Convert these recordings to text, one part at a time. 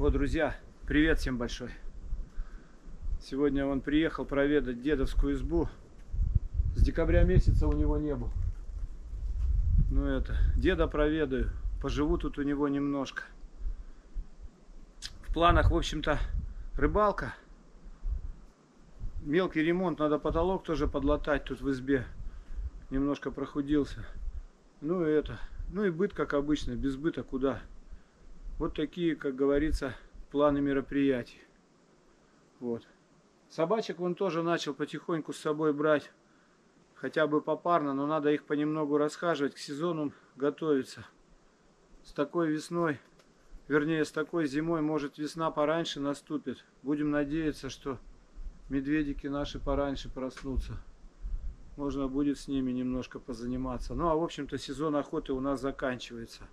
Вот, друзья, привет всем большой. Сегодня он приехал проведать дедовскую избу. С декабря месяца у него не был. Ну это, деда проведаю, поживу тут у него немножко. В планах, в общем-то, рыбалка. Мелкий ремонт, надо потолок тоже подлатать тут в избе. Немножко прохудился. Ну и это, ну и быт, как обычно, без быта куда. Вот такие, как говорится, планы мероприятий. Вот. Собачек вон тоже начал потихоньку с собой брать. Хотя бы попарно, но надо их понемногу расхаживать, к сезону готовиться. С такой весной, вернее с такой зимой, может весна пораньше наступит. Будем надеяться, что медведики наши пораньше проснутся. Можно будет с ними немножко позаниматься. Ну а в общем-то сезон охоты у нас заканчивается.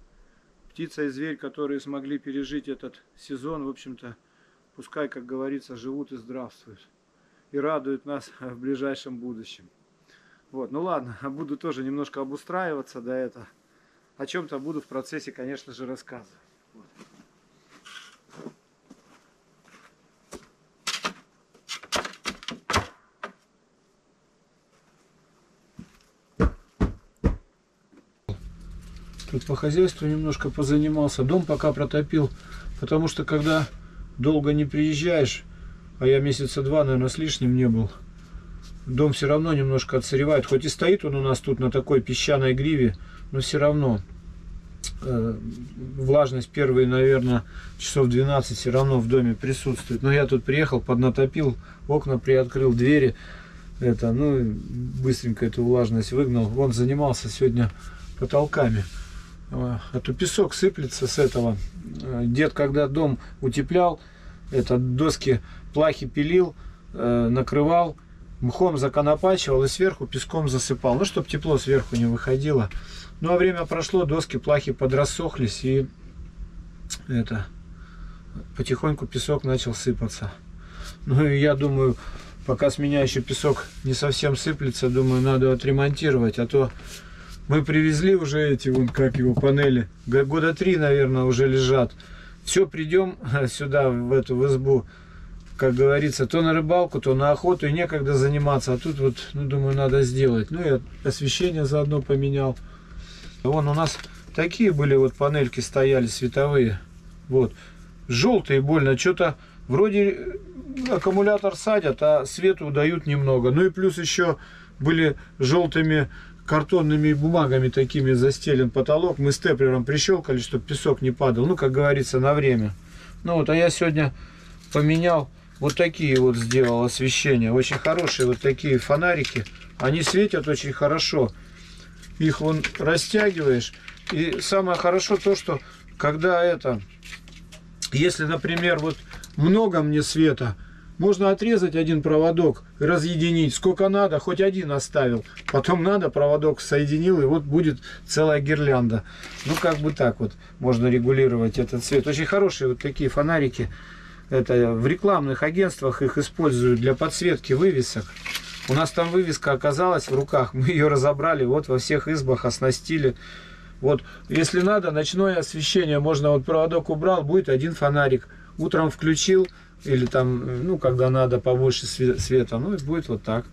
Птица и зверь, которые смогли пережить этот сезон, в общем-то, пускай, как говорится, живут и здравствуют. И радуют нас в ближайшем будущем. Вот, ну ладно, буду тоже немножко обустраиваться до этого. О чем-то буду в процессе, конечно же, рассказывать. Вот. Тут по хозяйству немножко позанимался. Дом пока протопил, потому что когда долго не приезжаешь, а я месяца два, наверное, с лишним не был, дом все равно немножко отсыревает. Хоть и стоит он у нас тут на такой песчаной гриве, но все равно влажность первые, наверное, часов 12 все равно в доме присутствует. Но я тут приехал, поднатопил, окна приоткрыл, двери. Ну, быстренько эту влажность выгнал. Вон занимался сегодня потолками. А то песок сыплется с этого. Дед, когда дом утеплял, доски, плахи пилил, накрывал, мхом законопачивал и сверху песком засыпал. Ну, чтобы тепло сверху не выходило. Ну, а время прошло, доски, плахи подрассохлись, и потихоньку песок начал сыпаться. Ну, и я думаю, пока с меня еще песок не совсем сыплется, думаю, надо отремонтировать, а то мы привезли уже эти, вон, как его, панели, года 3, наверное, уже лежат. Все, придем сюда, в эту избу, как говорится, то на рыбалку, то на охоту, и некогда заниматься. А тут вот, ну, думаю, надо сделать. Ну, я освещение заодно поменял. Вон у нас такие были вот панельки стояли, световые. Вот. Желтые больно, что-то вроде аккумулятор садят, а свету дают немного. Ну и плюс еще были желтыми картонными бумагами такими застелен потолок. Мы степлером прищелкали, чтобы песок не падал. Ну, как говорится, на время. Ну вот, а я сегодня поменял вот такие вот, сделал освещения. Очень хорошие вот такие фонарики. Они светят очень хорошо. Их вон растягиваешь. И самое хорошо то, что когда если, например, вот много мне света, можно отрезать один проводок, разъединить, сколько надо, хоть один оставил. Потом надо, проводок соединил, и вот будет целая гирлянда. Ну, как бы так вот можно регулировать этот цвет. Очень хорошие вот такие фонарики. В рекламных агентствах их используют для подсветки вывесок. У нас там вывеска оказалась в руках, мы ее разобрали, вот во всех избах оснастили. Вот, если надо, ночное освещение, можно, вот проводок убрал, будет один фонарик. Утром включил, или там, ну, когда надо побольше света, ну, и будет вот так.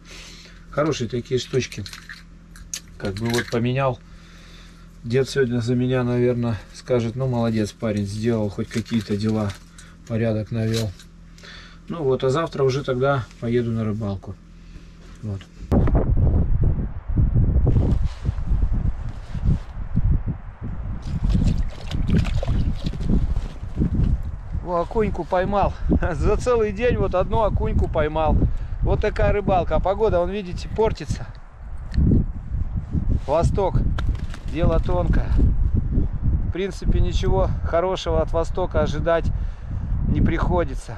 Хорошие такие штучки. Как бы вот поменял. Дед сегодня за меня, наверное, скажет, ну, молодец, парень, сделал хоть какие-то дела, порядок навел. Ну вот, а завтра уже тогда поеду на рыбалку. Вот. О, окуньку поймал. За целый день вот одну окуньку поймал. Вот такая рыбалка. А погода, вон, видите, портится. Восток. Дело тонкое. В принципе, ничего хорошего от Востока ожидать не приходится.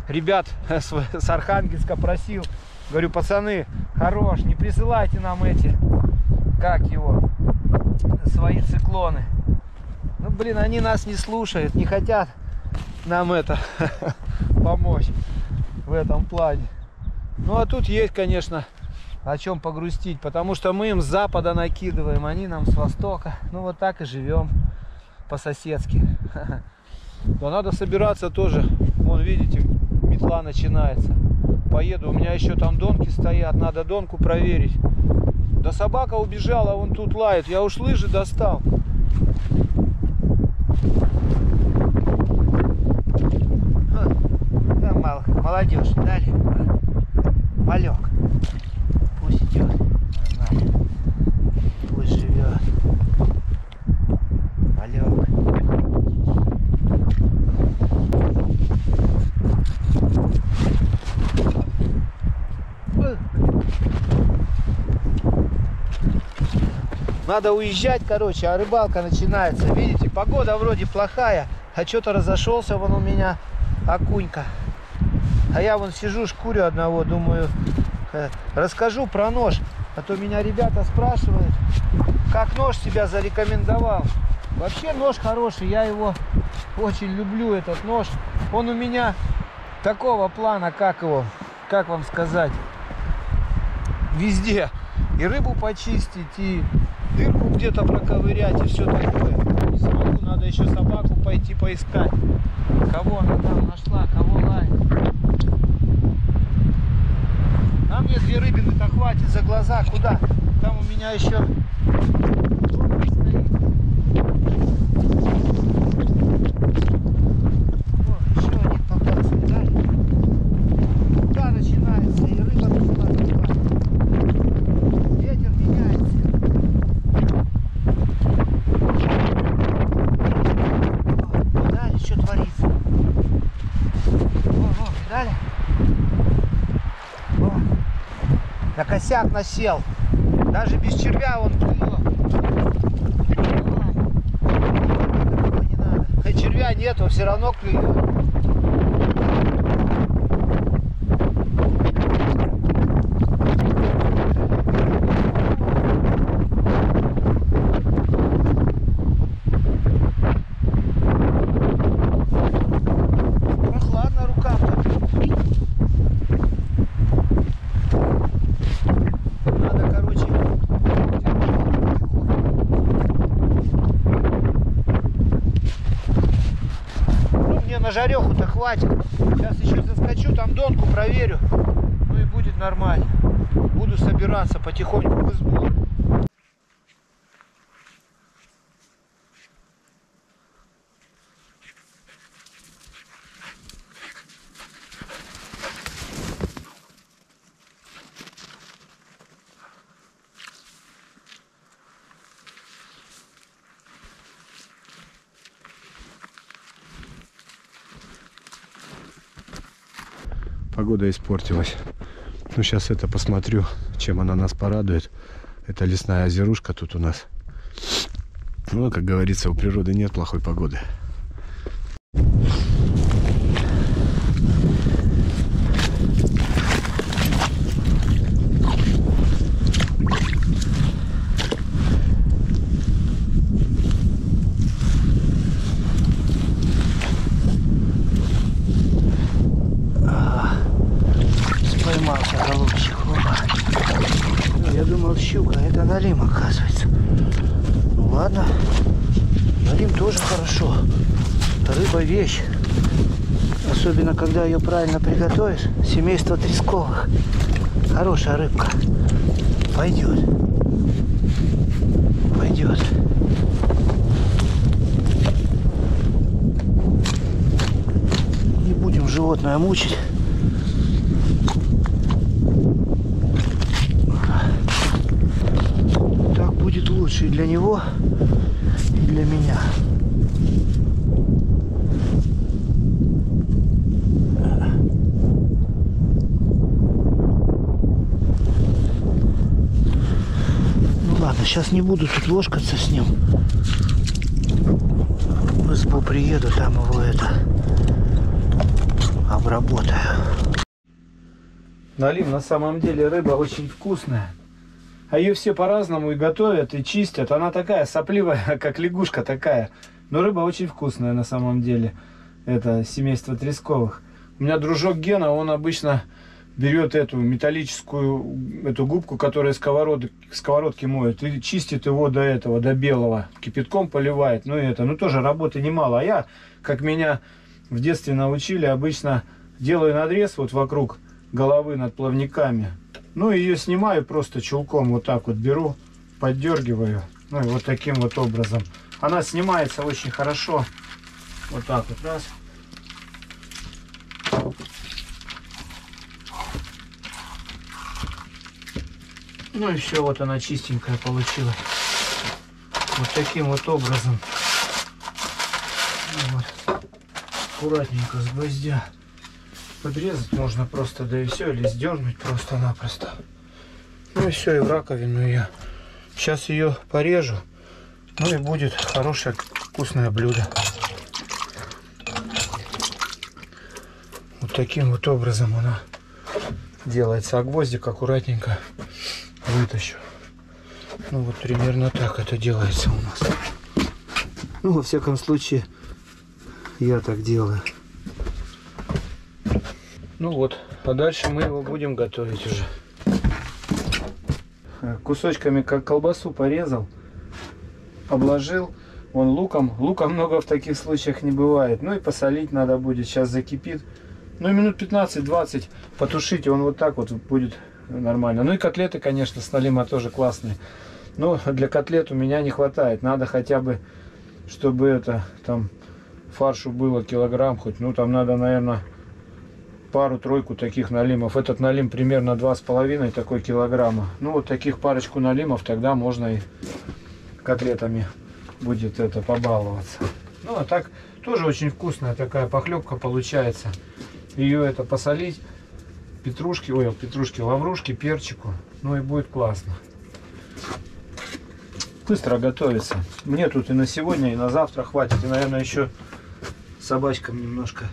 Ребят с Архангельска просил. Говорю, пацаны, хорош, не присылайте нам свои циклоны. Ну, блин, они нас не слушают, не хотят нам помочь в этом плане. Ну, а тут есть, конечно, о чем погрустить, потому что мы им с запада накидываем, они нам с востока. Ну, вот так и живем по-соседски. Но надо собираться тоже. Вон, видите, метла начинается. Поеду, у меня еще там донки стоят, надо донку проверить. Да собака убежала, вон тут лает. Я уж лыжи достал. Молодежь, дали. Малек. Пусть идет. Нормально. Пусть живет. Малек. Надо уезжать, короче, а рыбалка начинается. Видите, погода вроде плохая, а что-то разошелся вон у меня окунька. А я вон сижу, шкурю одного, думаю, расскажу про нож. А то меня ребята спрашивают, как нож себя зарекомендовал. Вообще нож хороший, я его очень люблю, этот нож. Он у меня такого плана, как вам сказать, везде. И рыбу почистить, и дырку где-то проковырять, и все такое. Не смогу, надо еще собаку пойти поискать. Кого она там нашла, кого лает. А мне 2 рыбины-то хватит за глаза. Куда? Там у меня еще стоит. О, еще один попался, да? Куда начинается, и рыба начала клевать. Ветер меняется. О, видали, что творится? О, видали? На косяк насел. Даже без червя он клюет. Не надо. Хоть червя нету, все равно клюет. Прохладно рукам-то. На жареху-то хватит. Сейчас еще заскочу, там донку проверю. Ну и будет нормально. Буду собираться потихоньку в избу. Погода испортилась. Ну, сейчас это посмотрю, чем она нас порадует. Это лесная озерушка тут у нас. Ну, как говорится, у природы нет плохой погоды. Я думал, щука, это налим, оказывается. Ну ладно, налим тоже хорошо. Рыба вещь. Особенно, когда ее правильно приготовишь. Семейство тресковых. Хорошая рыбка. Пойдет. Пойдет. Не будем животное мучить. Будет лучше и для него, и для меня. Ну ладно, сейчас не буду тут ложкаться с ним. В избу приеду, там его обработаю. Налим, на самом деле рыба очень вкусная. А ее все по-разному и готовят, и чистят. Она такая сопливая, как лягушка такая. Но рыба очень вкусная на самом деле. Это семейство тресковых. У меня дружок Гена, он обычно берет эту металлическую эту губку, которая сковородки моет, и чистит его до этого, до белого, кипятком поливает. Ну и это, ну тоже работы немало. А я, как меня в детстве научили, обычно делаю надрез вот вокруг головы над плавниками. Ну и ее снимаю просто чулком, вот так вот беру, поддергиваю. Ну и вот таким вот образом. Она снимается очень хорошо. Вот так вот раз. Ну и все, вот она чистенькая получилась. Вот таким вот образом. Вот. Аккуратненько с гвоздя подрезать можно просто, да и все, или сдернуть просто-напросто. Ну и все, и в раковину я. Сейчас ее порежу. Ну и будет хорошее вкусное блюдо. Вот таким вот образом она делается. А гвоздик аккуратненько вытащу. Ну вот примерно так это делается у нас. Ну, во всяком случае, я так делаю. Ну вот, а дальше мы его будем готовить уже. Кусочками, как колбасу, порезал, обложил. Вон луком. Лука много в таких случаях не бывает. Ну и посолить надо будет. Сейчас закипит. Ну и минут 15-20 потушить, и он вот так вот будет нормально. Ну и котлеты, конечно, с налима тоже классные. Но для котлет у меня не хватает. Надо хотя бы, чтобы это там фаршу было килограмм хоть. Ну там надо, наверное, пару-тройку таких налимов. Этот налим примерно 2,5 такой килограмма. Ну вот таких парочку налимов, тогда можно и котлетами будет это побаловаться. Ну а так тоже очень вкусная такая похлебка получается. Ее это посолить, петрушки, лаврушки, перчику. Ну и будет классно. Быстро готовится. Мне тут и на сегодня, и на завтра хватит. И, наверное, еще собачкам немножко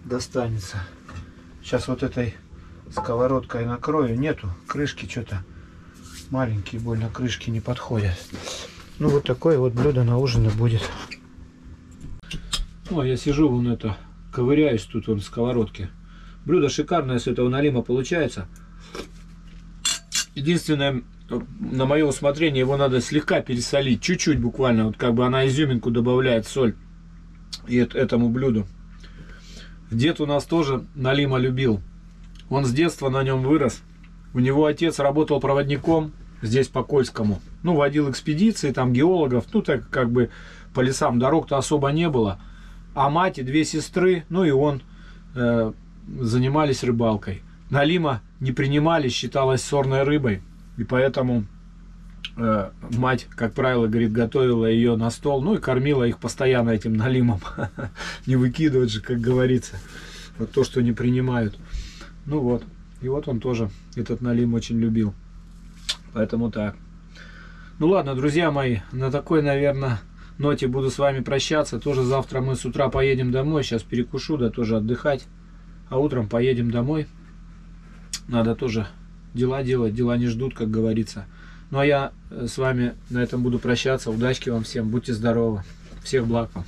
достанется. Сейчас вот этой сковородкой накрою. Нету крышки, что-то маленькие больно крышки не подходят. Ну вот такое вот блюдо на ужин и будет. Ну, я сижу, вон это, ковыряюсь тут вон в сковородке. Блюдо шикарное с этого налима получается. Единственное, на мое усмотрение, его надо слегка пересолить. Чуть-чуть буквально, вот как бы она изюминку добавляет, соль, и этому блюду. Дед у нас тоже налима любил. Он с детства на нем вырос. У него отец работал проводником здесь по Кольскому. Ну, водил экспедиции, там геологов. Ну, так как бы по лесам дорог-то особо не было. А мать и две сестры, ну и он занимались рыбалкой. Налима не принимали, считалась сорной рыбой. И поэтому мать, как правило, говорит, готовила ее на стол. Ну и кормила их постоянно этим налимом. Не выкидывать же, как говорится. Вот то, что не принимают. Ну вот. И вот он тоже этот налим очень любил. Поэтому так. Ну ладно, друзья мои, на такой, наверное, ноте буду с вами прощаться. Тоже завтра мы с утра поедем домой. Сейчас перекушу, да тоже отдыхать. А утром поедем домой. Надо тоже дела делать. Дела не ждут, как говорится. Ну а я с вами на этом буду прощаться. Удачки вам всем. Будьте здоровы. Всех благ вам.